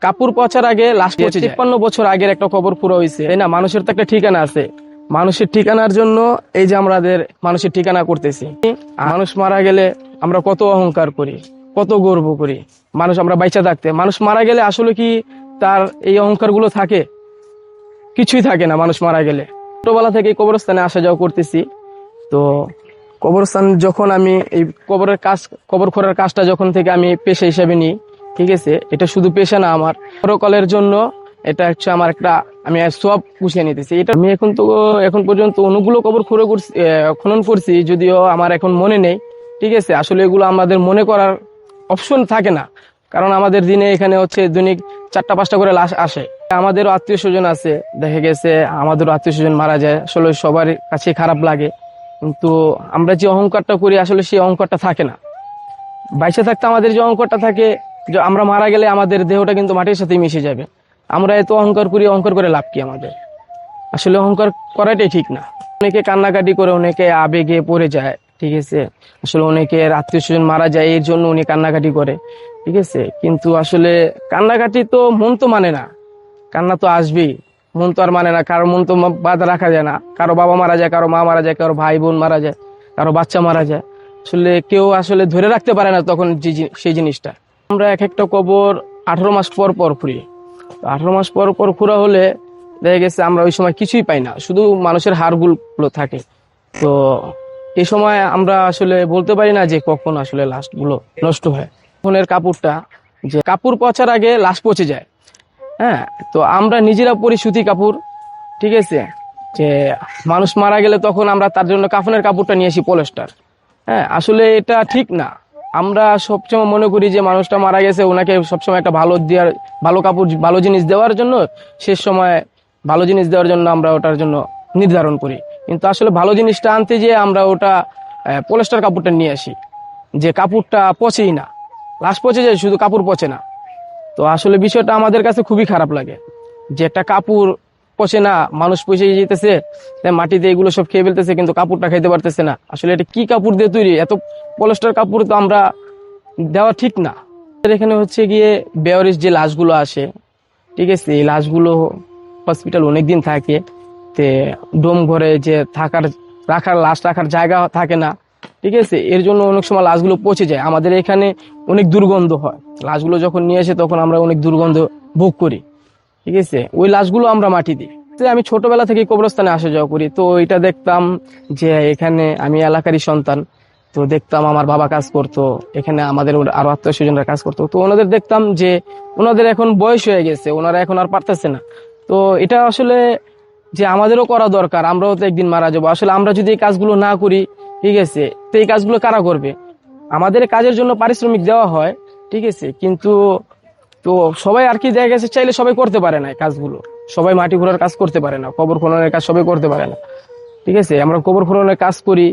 কাপড় পচার আগে লাস্ট 53 বছর আগের একটা কবর পুরো হয়েছে, তাই না? মানুষের তো একটা ঠিকানা আছে, মানুষের ঠিকানার জন্য এই যে আমাদের মানুষের ঠিকানা করতেছি। মানুষ মারা গেলে আমরা কত অহংকার করি, কত গর্ব করি। মানুষ আমরা বাইচা থাকতে, মানুষ মারা গেলে আসলে কি তার এই অহংকার গুলো থাকে? কিছুই থাকে না মানুষ মারা গেলে। ছোটবেলা থেকে কবরস্থানে আসা যাওয়া করতেছি, তো কবরস্থান যখন আমি এই কবর খোঁড়ার কাজটা যখন থেকে আমি পেশা হিসেবে নিই, ঠিক আছে, এটা শুধু পেশা না, আমার পরকালের জন্য এটা হচ্ছে আমার একটা, আমি সব পুষিয়ে নিতেছি। এটা আমি এখন পর্যন্ত অনেকগুলো কবর খনন করছি, যদিও আমার এখন মনে নেই, ঠিক আছে। আসলে এগুলো আমাদের মনে করার অপশন থাকে না, কারণ আমাদের দিনে এখানে হচ্ছে দৈনিক 4টা-5টা করে লাশ আসে। আমাদেরও আত্মীয় স্বজন আছে, দেখা গেছে আমাদেরও আত্মীয় স্বজন মারা যায়, আসলে সবার কাছে খারাপ লাগে, কিন্তু আমরা যে অহংকারটা করি আসলে সেই অহংকারটা থাকে না। বাইসে থাকতে আমাদের যে অহংকারটা থাকে, যে আমরা মারা গেলে আমাদের দেহটা কিন্তু মাটির সাথে মিশে যাবে। আমরা এত অহংকার করি, অহংকার করে লাভ কি আমাদের? আসলে অহংকার করাটাই ঠিক না। অনেকে কান্নাকাটি করে, অনেকে আবেগে পড়ে যায়, ঠিক আছে। আসলে অনেকের আত্মীয় স্বজন মারা যায়, এর জন্য উনি কান্নাকাটি করে, ঠিক আছে। কিন্তু আসলে কান্নাকাটি তো মন তো মানে না, কান্না তো আসবেই, মন তো আর মানে না। কারো মন তো বাধা রাখা যায় না। কারো বাবা মারা যায়, কারো মা মারা যায়, কারো ভাই বোন মারা যায়, কারো বাচ্চা মারা যায়। আসলে কেউ আসলে ধরে রাখতে পারে না তখন সেই জিনিসটা। আমরা এক একটা কবর 18 মাস পর পর খুঁড়ি। 18 মাস পর পর খুঁড়া হলে দেখা গেছে আমরা ওই সময় কিছুই পাই না, শুধু মানুষের হাড়গুলো থাকে। তো এই সময় আমরা আসলে বলতে পারি না যে কখন আসলে লাশ গুলো নষ্ট হয়। ফোনের কাপড়টা, যে কাপড় পচার আগে লাশ পচে যায়, হ্যাঁ। তো আমরা নিজেরা পরি সুতি কাপড়, ঠিক আছে। যে মানুষ মারা গেলে তখন আমরা তার জন্য কাফনের কাপড়টা নিয়ে আসি পলেস্টার, হ্যাঁ। আসলে এটা ঠিক না। আমরা সবসময় মনে করি যে মানুষটা মারা গেছে, ওনাকে সবসময় একটা ভালো কাপড়, ভালো জিনিস দেওয়ার জন্য, শেষ সময় ভালো জিনিস দেওয়ার জন্য আমরা ওটার জন্য নির্ধারণ করি। কিন্তু আসলে ভালো জিনিসটা আনতে যেয়ে আমরা ওটা পলেস্টার কাপড়টা নিয়ে আসি, যে কাপড়টা পচেই না, লাশ পচে যায় শুধু কাপড় পচে না। তো আসলে বিষয়টা আমাদের কাছে খুবই খারাপ লাগে, যে একটা কাপড় পচে না, মানুষ পচে যেতেছে, মাটিতে এগুলো সব খেয়ে ফেলতেছে, কিন্তু কাপড়টা খাইতে পারতেছে না। আসলে এটা কি কাপড় দিয়ে তৈরি? এত পলেস্টার কাপড় তো আমরা দেওয়া ঠিক না। এখানে হচ্ছে গিয়ে বেওয়ারিশ যে লাশগুলো আসে, ঠিক আছে, এই লাশগুলো হসপিটাল অনেকদিন থাকে, তে ডোম ঘরে যে লাশ রাখার জায়গা থাকে না, ঠিক আছে। এর জন্য অনেক সময় লাশগুলো পচে যায়। আমাদের এখানে অনেক দুর্গন্ধ হয়, লাশগুলো যখন নিয়ে আসে তখন আমরা অনেক দুর্গন্ধ ভোগ করি, ঠিক আছে। ওই লাশগুলো আমরা মাটি দিই। আমি ছোটবেলা থেকে কবরস্থানে আসা যাওয়া করি, তো এটা দেখতাম যে এখানে আমি এলাকারই সন্তান, তো দেখতাম আমার বাবা কাজ করতো এখানে, আমাদের আরো আত্মীয় স্বজনরা কাজ করতো। তো ওনাদের দেখতাম যে ওনাদের এখন বয়স হয়ে গেছে, ওনারা এখন আর পারতেছে না। তো এটা আসলে যে আমাদেরও করা দরকার, আমরাও তো একদিন মারা যাবো। আসলে আমরা যদি এই কাজগুলো না করি, ঠিক আছে, তো এই কাজগুলো কারা করবে? আমাদের কাজের জন্য পারিশ্রমিক দেওয়া হয়, ঠিক আছে, কিন্তু তো সবাই আর কি দেখা গেছে চাইলে সবাই করতে পারে না এই কাজগুলো। সবাই মাটি খোঁড়ার কাজ করতে পারে না, কবর খননের কাজ সবাই করতে পারে না, ঠিক আছে। আমরা কবর খননের কাজ করি,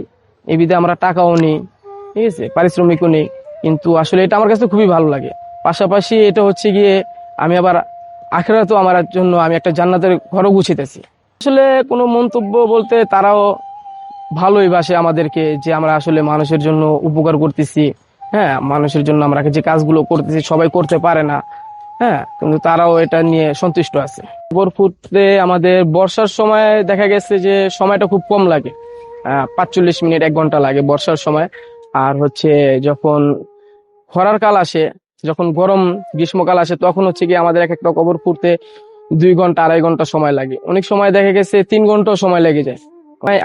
এই বিধে আমরা টাকাও নিই, ঠিক আছে, পারিশ্রমিকও নেই, কিন্তু আসলে এটা আমার কাছে খুবই ভালো লাগে। পাশাপাশি এটা হচ্ছে গিয়ে আমি আবার আখিরাতেও আমার জন্য আমি একটা জান্নাতের ঘরও গুছিতেছি। আসলে কোনো মন্তব্য বলতে, তারাও ভালোই বাসে আমাদেরকে, যে আমরা আসলে মানুষের জন্য উপকার করতেছি, হ্যাঁ। মানুষের জন্য আমরা যে কাজগুলো করতেছি সবাই করতে পারে না, হ্যাঁ, কিন্তু তারাও এটা নিয়ে সন্তুষ্ট আছে। কবর খুঁড়তে আমাদের বর্ষার সময় দেখা গেছে যে সময়টা খুব কম লাগে, 45 মিনিট 1 ঘন্টা লাগে বর্ষার সময়। আর হচ্ছে যখন খরার কাল আসে, যখন গরম গ্রীষ্মকাল আসে, তখন হচ্ছে কি আমাদের এক একটা কবর খুঁড়তে 2 ঘন্টা 2.5 ঘন্টা সময় লাগে। অনেক সময় দেখা গেছে 3 ঘন্টাও সময় লেগে যায়।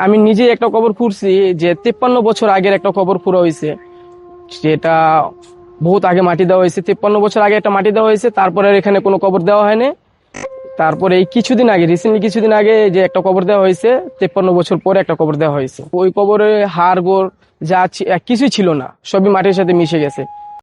আমি নিজে একটা কবর খুঁড়ছি, যে 53 বছর আগের একটা কবর খুঁড়া হয়েছে, যেটা বহুত আগে মাটি দেওয়া হয়েছে। 53 বছর আগে একটা মাটি দেওয়া হয়েছে, তারপরে এখানে কোনো কবর দেওয়া হয়নি। তারপরে এই রিসেন্টলি কিছুদিন আগে যে একটা কবর দেওয়া হয়েছে, 53 বছর পরে একটা কবর দেওয়া হয়েছে। ওই কবরে হাড় গোড় যা কিছুই ছিল না, সবই মাটির সাথে মিশে গেছে।